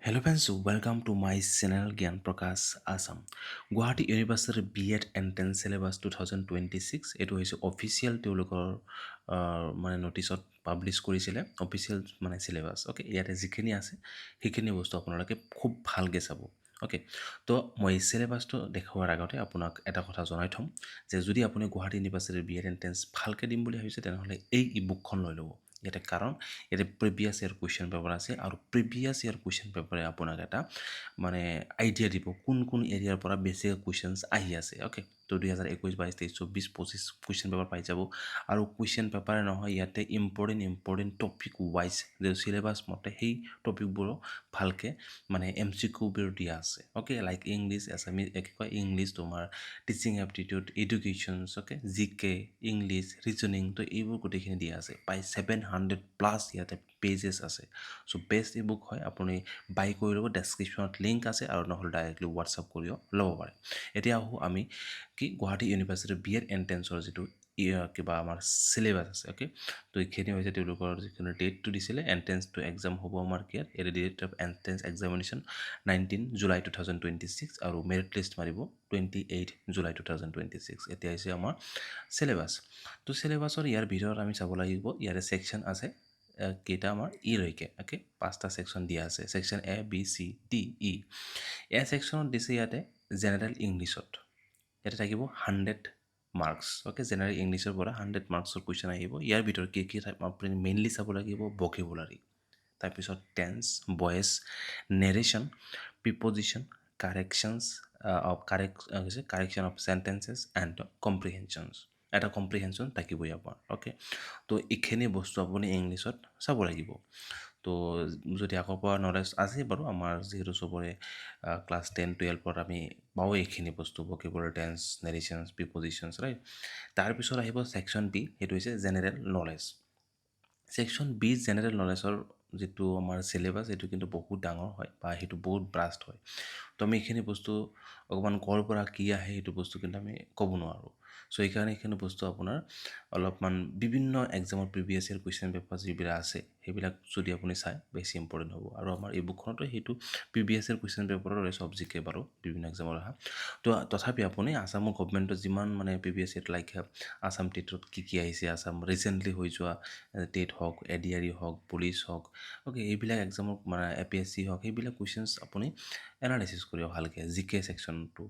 Hello friends, welcome to my channel Gyan Prakash Assam. Guwahati University B.Ed Entrance Syllabus 2026 এইটো হৈছে official তেওঁলোকৰ মানে নটিচত publish কৰিছিলে official মানে চিলেবাছ অ'কে ইয়াতে যিখিনি আছে সেইখিনি বস্তু আপোনালোকে খুব ভালকৈ চাব অ'কে তো মই চিলেবাছটো দেখুওৱাৰ আগতে আপোনাক এটা কথা জনাই থ'ম যে যদি আপুনি গুৱাহাটী ইউনিভাৰ্চিটিৰ B.Ed এণ্ট্ৰেঞ্চ ভালকৈ দিম বুলি ভাবিছে তেনেহ'লে এই ই বুকখন লৈ ল'ব ইয়াতে কাৰণ ইয়াতে প্ৰিভিয়াছ ইয়াৰ কুৱেশ্যন পেপাৰ আছে আৰু প্ৰিভিয়াছ ইয়াৰ কুৱেশ্যন পেপাৰে আপোনাক এটা মানে আইডিয়া দিব কোন কোন এৰিয়াৰ পৰা বেছিকৈ কুৱেশ্যনছ আহি আছে অ'কে তো 2021 22 23 24 25 কুৱেশ্যন পেপাৰ পাই যাব আৰু কুৱেশ্যন পেপাৰে নহয় ইয়াতে ইম্পৰ্টেণ্ট টপিক ৱাইজ যে চিলেবাছ মতে সেই টপিকবোৰো ভালকৈ মানে MCQবোৰ দিয়া আছে অ'কে লাইক ইংলিছ এছামিজ কি কয় ইংলিছ তোমাৰ teaching aptitude educations okay GK English reasoning তো এইবোৰ গোটেইখিনি দিয়া আছে প্ৰায় 700+ ইয়াতে পেজেছ আছে চ' বেষ্ট ই বুক হয় আপুনি বাই কৰি ল'ব ডেছক্ৰিপশ্যনত লিংক আছে আৰু নহ'লে ডাইৰেক্টলি হোৱাটছআপ কৰিও ল'ব পাৰে এতিয়া আহোঁ আমি কি গুৱাহাটী ইউনিভাৰ্চিটিৰ B.Ed এণ্ট্ৰেঞ্চৰ যিটো কিবা আমাৰ চিলেবাছ আছে অ'কে তো এইখিনি হৈছে তেওঁলোকৰ যিখিনি ডেটটো দিছিলে এণ্ট্ৰেঞ্চটো এক্সাম হ'ব আমাৰ ইয়াত এটা date of entrance examination 19 July 2026 আৰু মেৰিট লিষ্ট মাৰিব 28 জুলাই 2026 এতিয়া হৈছে আমাৰ চিলেবাছ তো চিলেবাছৰ ইয়াৰ ভিতৰত আমি চাব লাগিব ইয়াৰে ছেকশ্যন আছে কেইটা আমাৰ লৈকে অ'কে 5টা ছেকশ্যন দিয়া আছে section A B C D E ছেকশ্যনত দিছে ইয়াতে জেনেৰেল ইংলিছত ইয়াতে থাকিব 100 মাৰ্কছ অ'কে জেনেৰেল ইংলিছৰ পৰা 100 মাৰ্কছৰ কুৱেশ্যন আহিব ইয়াৰ ভিতৰত কি আপুনি মেইনলি চাব লাগিব ভকেবুলাৰী তাৰপিছত tense voice narration preposition corrections correction of sentences and comprehensions এটা কম্প্ৰিহেনশ্যন থাকিবই আপোনাৰ অ'কে তো এইখিনি বস্তু আপুনি ইংলিছত চাব লাগিব তো যদি আগৰ পৰা নলেজ আছে বাৰু আমাৰ যিহেতু চবৰে ক্লাছ 10 12ত আমি পাওঁ এইখিনি বস্তু ভকেবুলাৰী টেন্স নেৰেশ্যনছ প্ৰিপজিশ্যনছ ৰাইট তাৰপিছত আহিব ছেকশ্যন B সেইটো হৈছে general knowledge section B general নলেজৰ যিটো আমাৰ চিলেবাছ সেইটো কিন্তু বহুত ডাঙৰ হয় বা সেইটো বহুত ব্ৰাষ্ট হয় তো আমি এইখিনি বস্তু অকণমান ক'ৰ পৰা কি আহে সেইটো বস্তু কিন্তু আমি ক'ব নোৱাৰোঁ চ' সেইকাৰণে এইখিনি বস্তু আপোনাৰ অলপমান বিভিন্ন এক্সামৰ প্ৰিভিয়াছ ইয়াৰ কুৱেশ্যন পেপাৰ যিবিলাক আছে সেইবিলাক যদি আপুনি চায় বেছি ইম্পৰ্টেণ্ট হ'ব আৰু আমাৰ এই বুকখনতো সেইটো প্ৰিভিয়াছ ইয়াৰ কুৱেশ্যন পেপাৰৰ চব জিকে বাৰু বিভিন্ন এক্সামৰ অহা তো তথাপি আপুনি আছামৰ গভমেণ্টৰ যিমান মানে প্ৰিভিয়াছ ইয়াৰ লাইক আছাম টেটত কি আহিছে আছাম ৰিচেণ্টলি হৈ যোৱা টেট হওক ADRE হওক পুলিচ হওক অ'কে এইবিলাক এক্সামৰ মানে APSC হওক সেইবিলাক কুৱেশ্যনছ আপুনি এনালাইচিছ কৰিব ভালকৈ জিকে ছেকশ্যনটো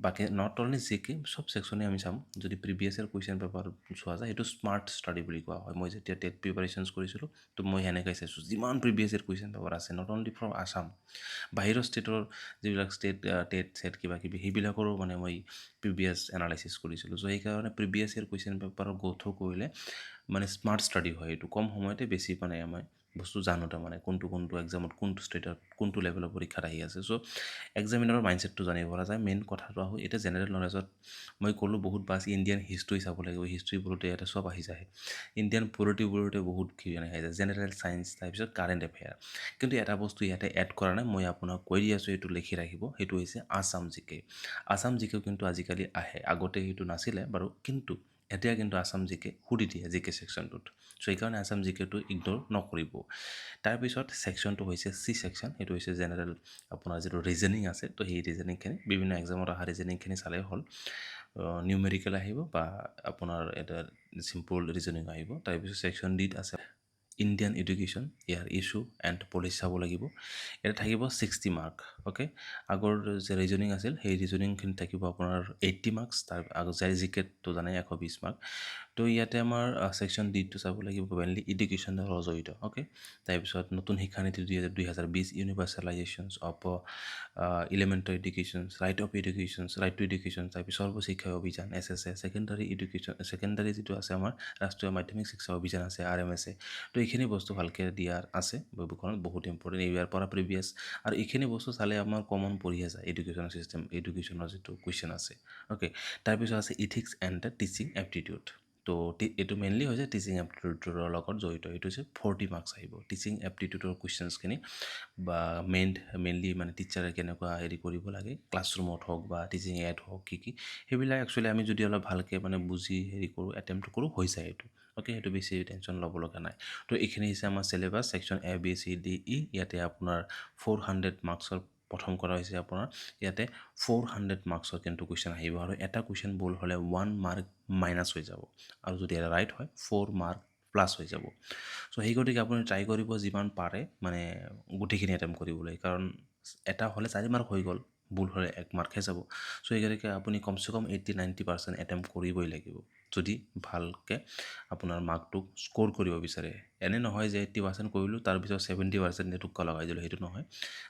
বাকী নট অনলি জিকে চব ছেকশ্যনে আমি চাম যদি প্ৰিভিয়াছ ইয়াৰ কুৱেশ্যন পেপাৰ চোৱা যায় সেইটো স্মাৰ্ট ষ্টাডি বুলি কোৱা হয় মই যেতিয়া টেট প্ৰিপাৰেশ্যনছ কৰিছিলোঁ তো মই সেনেকৈ চাইছোঁ যিমান প্ৰিভিয়াছ ইয়াৰ কুৱেশ্যন পেপাৰ আছে নট অনলি ফ্ৰম আছাম বাহিৰৰ ষ্টেটৰ যিবিলাক টেট ছেট কিবা কিবি সেইবিলাকৰো মানে মই প্ৰিভিয়াছ এনালাইচিছ কৰিছিলোঁ চ' সেইকাৰণে প্ৰিভিয়াছ ইয়াৰ কুৱেশ্যন পেপাৰৰ গো থ্ৰু কৰিলে মানে স্মাৰ্ট ষ্টাডি হয় এইটো কম সময়তে বেছি মানে আমাৰ বস্তু জানো তাৰমানে কোনটো এক্সামত কোনটো ষ্টেটত কোনটো লেভেলৰ পৰীক্ষাত আহি আছে চ' এক্সামিনাৰৰ মাইণ্ডছেটটো জানিব পৰা যায় মেইন কথাটো আহোঁ এতিয়া জেনেৰেল নলেজত মই ক'লোঁ বহুত বাছ ইণ্ডিয়ান হিষ্ট্ৰী চাব লাগিব হিষ্ট্ৰীবোৰতে ইয়াতে চব আহি যায় ইণ্ডিয়ান পলিটিবোৰতে বহুত কি আহি যায় জেনেৰেল ছায়েন্স তাৰপিছত কাৰেণ্ট এফেয়াৰ কিন্তু এটা বস্তু ইয়াতে এড কৰা নাই মই আপোনাক কৈ দি আছোঁ এইটো লিখি ৰাখিব সেইটো হৈছে আছাম জিকে আছাম জিকেও কিন্তু আজিকালি আহে আগতে সেইটো নাছিলে বাৰু কিন্তু এতিয়া কিন্তু আছাম জিকে সুধি দিয়ে জিকে ছেকশ্যনটোত চ' সেইকাৰণে আছাম জিকেটো ইগন'ৰ নকৰিব তাৰপিছত ছেকশ্যনটো হৈছে C ছেকশ্যন সেইটো হৈছে জেনেৰেল আপোনাৰ যিটো ৰিজনিং আছে তো সেই ৰিজনিংখিনি বিভিন্ন এক্সামত অহা ৰিজনিংখিনি চালেই হ'ল নিউমেৰিকেল আহিব বা আপোনাৰ এটা চিম্পল ৰিজনিং আহিব তাৰপিছত ছেকশ্যন Dত আছে Indian education year issue and policy চাব লাগিব ইয়াতে থাকিব 60 মাৰ্ক অ'কে আগৰ যে ৰিজনিং আছিল সেই ৰিজনিংখিনি থাকিব আপোনাৰ 80 মাৰ্কছ তাৰ আগৰ জিকেটটো জানে 120 মাৰ্ক তো ইয়াতে আমাৰ ছেকশ্যন Dটো চাব লাগিব মেইনলি এডুকেশ্যনৰ লগত জড়িত অ'কে তাৰপিছত নতুন শিক্ষানীতি 2020 universalisations of elementary educations right of educations right to education তাৰপিছত সৰ্বশিক্ষা অভিযান SSA ছেকেণ্ডাৰী এডুকেশ্যন ছেকেণ্ডাৰী যিটো আছে আমাৰ ৰাষ্ট্ৰীয় মাধ্যমিক শিক্ষা অভিযান আছে RMSA তো এইখিনি বস্তু ভালকৈ দিয়াৰ আছে বুকখনত বহুত ইম্পৰ্টেণ্ট ইয়াৰ পৰা প্ৰিভিয়াছ আৰু এইখিনি বস্তু চালে আমাৰ কমন পৰিহে যায় এডুকেশ্যনৰ চিষ্টেম এডুকেশ্যনৰ যিটো কুৱেশ্যন আছে অ'কে তাৰপিছত আছে ইথিক্স এণ্ড টিচিং এপ্টিটিউড তো এইটো মেইনলি হৈছে টিচিং এপ্টিটিউডৰ লগত জড়িত এইটো হৈছে 40 মাৰ্কছ আহিব টিচিং এপ্টিটিউডৰ কুৱেশ্যনছখিনি বা মেইনলি মানে টিচাৰে কেনেকুৱা হেৰি কৰিব লাগে ক্লাছৰুমত হওক বা টিচিং এড হওক কি সেইবিলাক একচুৱেলি আমি যদি অলপ ভালকৈ মানে বুজি হেৰি কৰোঁ এটেম্প্ট কৰোঁ হৈ যায় এইটো অ'কে, সেইটো বেছি টেনশ্যন ল'ব লগা নাই। তো এইখিনি হৈছে আমাৰ চিলেবাছ ছেকশ্যন ABCDE। ইয়াতে আপোনাৰ 400 মাৰ্কছৰ প্ৰথম কৰা হৈছে আপোনাৰ ইয়াতে 400 মাৰ্কছৰ কিন্তু কুৱেশ্যন আহিব আৰু এটা কুৱেশ্যন ভুল হ'লে 1 মাৰ্ক মাইনাছ হৈ যাব আৰু যদি এটা ৰাইট হয় 4 মাৰ্ক প্লাছ হৈ যাব। চ' সেই গতিকে আপুনি ট্ৰাই কৰিব যিমান পাৰে মানে গোটেইখিনি এটেম্প কৰিবলৈ, কাৰণ এটা হ'লে 4 মাৰ্ক হৈ গ'ল, ভুল হ'লে 1 মাৰ্কহে যাব। চ' সেই গতিকে আপুনি কমচে কম 80-90% এটেম্প কৰিবই লাগিব যদি ভালকৈ আপোনাৰ মাৰ্কটোক স্ক'ৰ কৰিব বিচাৰে। এনে নহয় যে 80% কৰিলোঁ তাৰপিছত 70% নেটুক্কা লগাই দিলোঁ, সেইটো নহয়।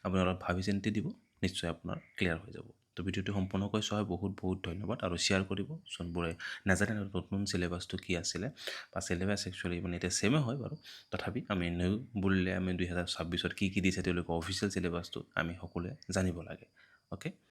আপুনি অলপ ভাবি চিন্তি দিব, নিশ্চয় আপোনাৰ ক্লিয়াৰ হৈ যাব। তো ভিডিঅ'টো সম্পূৰ্ণকৈ চোৱা বহুত বহুত ধন্যবাদ আৰু শ্বেয়াৰ কৰিব যোনবোৰে নাজানে নতুন চিলেবাছটো কি আছিলে বা চিলেবাছ একচুৱেলি মানে এতিয়া ছেমে হয় বাৰু, তথাপি আমি নিউ বুলিলে আমি 2026ত কি দিছে তেওঁলোকৰ অফিচিয়েল চিলেবাছটো আমি সকলোৱে জানিব লাগে। অ'কে।